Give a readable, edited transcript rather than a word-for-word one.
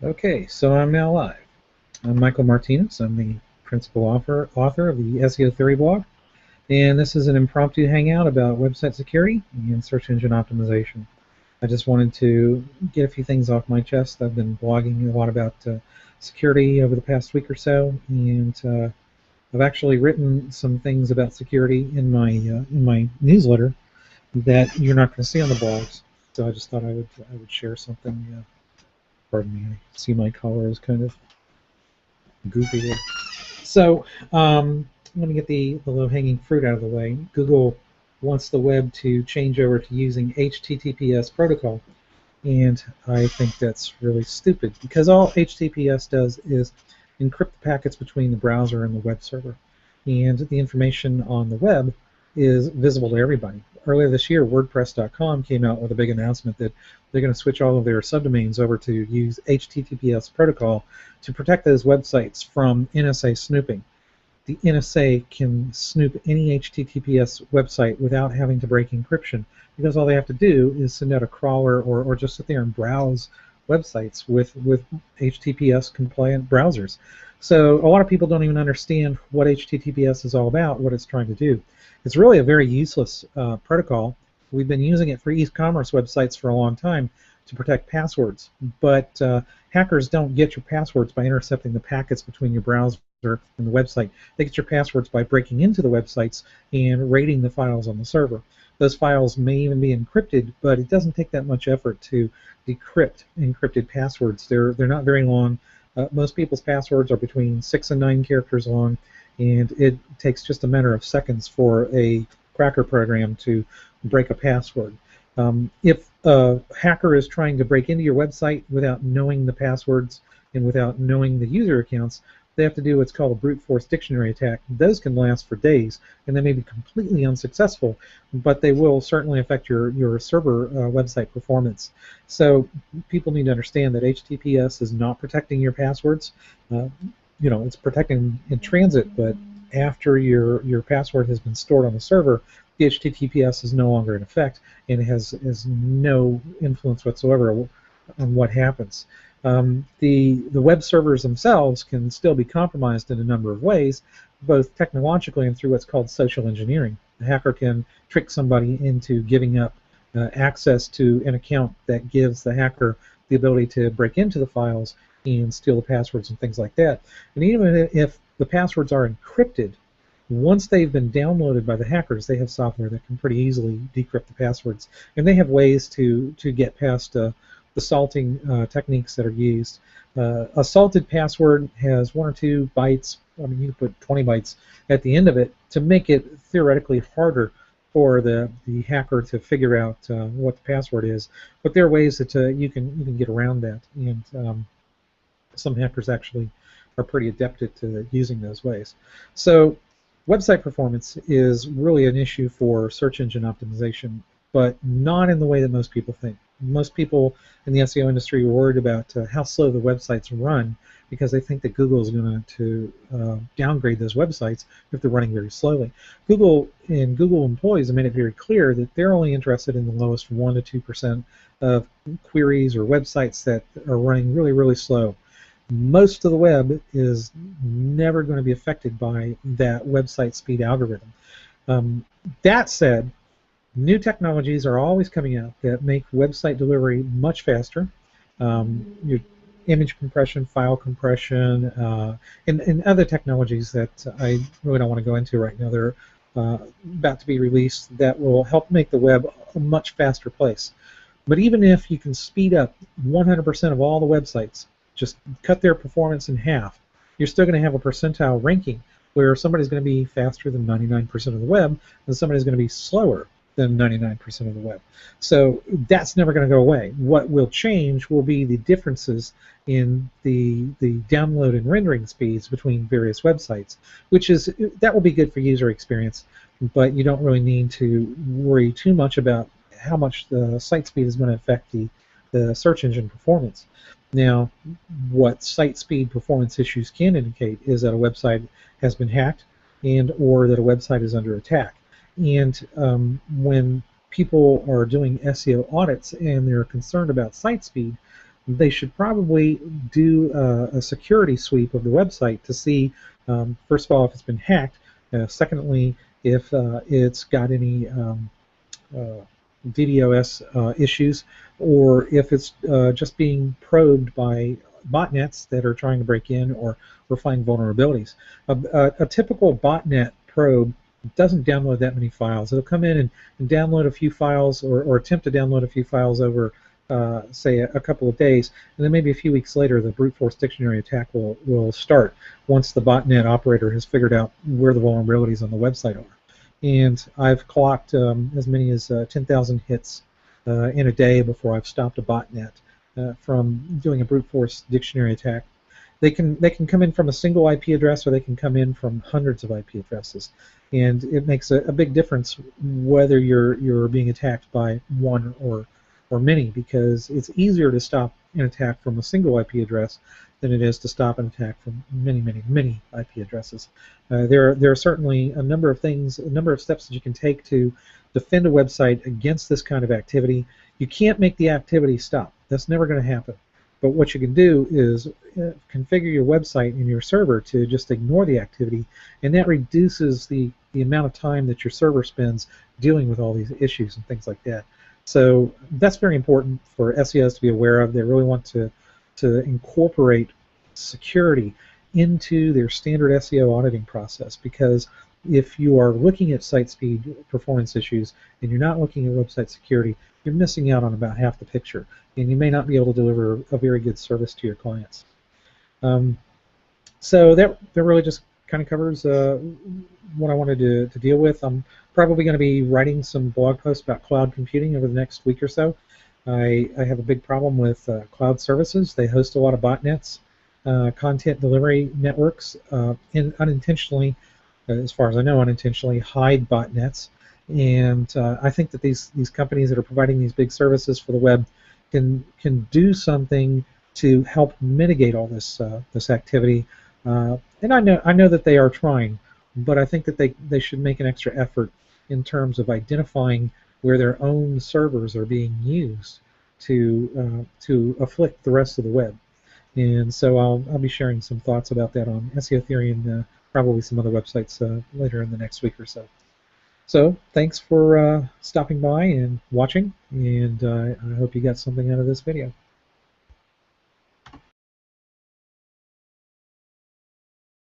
Okay, so I'm now live. I'm Michael Martinez. I'm the principal author of the SEO Theory blog, and this is an impromptu hangout about website security and search engine optimization. I just wanted to get a few things off my chest. I've been blogging a lot about security over the past week or so, and I've actually written some things about security in my newsletter that you're not going to see on the blogs. So I just thought I would share something. Pardon me. I see my collar is kind of goofy here. So let me get the low-hanging fruit out of the way. Google wants the web to change over to using HTTPS protocol, and I think that's really stupid because all HTTPS does is encrypt the packets between the browser and the web server, and the information on the web is visible to everybody. Earlier this year, WordPress.com came out with a big announcement that they're going to switch all of their subdomains over to use HTTPS protocol to protect those websites from NSA snooping. The NSA can snoop any HTTPS website without having to break encryption because all they have to do is send out a crawler or just sit there and browse websites with HTTPS compliant browsers. So a lot of people don't even understand what HTTPS is all about, what it's trying to do. It's really a very useless protocol. We've been using it for e-commerce websites for a long time to protect passwords, but hackers don't get your passwords by intercepting the packets between your browser and the website. They get your passwords by breaking into the websites and raiding the files on the server. Those files may even be encrypted, but it doesn't take that much effort to decrypt encrypted passwords. They're not very long. Most people's passwords are between 6 and 9 characters long, and it takes just a matter of seconds for a cracker program to break a password. If a hacker is trying to break into your website without knowing the passwords and without knowing the user accounts, they have to do what's called a brute force dictionary attack. Those can last for days, and they may be completely unsuccessful, but they will certainly affect your server website performance. So people need to understand that HTTPS is not protecting your passwords. It's protecting in transit, but after your password has been stored on the server, the HTTPS is no longer in effect, and it has no influence whatsoever on what happens. The web servers themselves can still be compromised in a number of ways, both technologically and through what's called social engineering. The hacker can trick somebody into giving up access to an account that gives the hacker the ability to break into the files and steal the passwords and things like that. And even if the passwords are encrypted, once they've been downloaded by the hackers, they have software that can pretty easily decrypt the passwords, and they have ways to get past the salting techniques that are used. A salted password has 1 or 2 bytes. I mean, you can put 20 bytes at the end of it to make it theoretically harder for the hacker to figure out what the password is. But there are ways that you can get around that, and some hackers actually are pretty adept at using those ways. So website performance is really an issue for search engine optimization, but not in the way that most people think. Most people in the SEO industry are worried about how slow the websites run because they think that Google is going to downgrade those websites if they're running very slowly. Google employees have made it very clear that they're only interested in the lowest 1 to 2% of queries or websites that are running really, really slow. Most of the web is never going to be affected by that website speed algorithm. That said, new technologies are always coming out that make website delivery much faster. Your image compression, file compression, and other technologies that I really don't want to go into right now. They're about to be released that will help make the web a much faster place. But even if you can speed up 100% of all the websites, just cut their performance in half, you're still going to have a percentile ranking where somebody's going to be faster than 99% of the web and somebody's going to be slower than 99% of the web. So that's never going to go away. What will change will be the differences in the download and rendering speeds between various websites, that will be good for user experience, but you don't really need to worry too much about how much the site speed is going to affect the search engine performance. Now, what site speed performance issues can indicate is that a website has been hacked and or that a website is under attack. And when people are doing SEO audits and they're concerned about site speed, they should probably do a security sweep of the website to see, first of all, if it's been hacked. Secondly, if it's got any uh, DDoS issues, or if it's just being probed by botnets that are trying to break in or find vulnerabilities. A typical botnet probe doesn't download that many files. It'll come in and download a few files or attempt to download a few files over, say, a couple of days, and then maybe a few weeks later the brute force dictionary attack will start once the botnet operator has figured out where the vulnerabilities on the website are. And I've clocked as many as 10,000 hits in a day before I've stopped a botnet from doing a brute force dictionary attack. They can come in from a single IP address, or they can come in from hundreds of IP addresses, and it makes a big difference whether you're being attacked by one or many, because it's easier to stop an attack from a single IP address than it is to stop an attack from many IP addresses. There are certainly a number of things, a number of steps that you can take to defend a website against this kind of activity. You can't make the activity stop. That's never going to happen. But what you can do is configure your website and your server to just ignore the activity, and that reduces the amount of time that your server spends dealing with all these issues and things like that. So that's very important for SEOs to be aware of. They really want to incorporate security into their standard SEO auditing process, because if you are looking at site speed performance issues and you're not looking at website security, you're missing out on about half the picture, and you may not be able to deliver a very good service to your clients. So that really just kind of covers what I wanted to deal with. I'm probably going to be writing some blog posts about cloud computing over the next week or so. I have a big problem with cloud services. They host a lot of botnets, content delivery networks, and unintentionally, as far as I know, unintentionally hide botnets. And I think that these companies that are providing these big services for the web can do something to help mitigate all this this activity. And I know that they are trying, but I think that they should make an extra effort in terms of identifying where their own servers are being used to afflict the rest of the web. And so I'll be sharing some thoughts about that on SEO Theory and probably some other websites later in the next week or so. So thanks for stopping by and watching, and I hope you got something out of this video.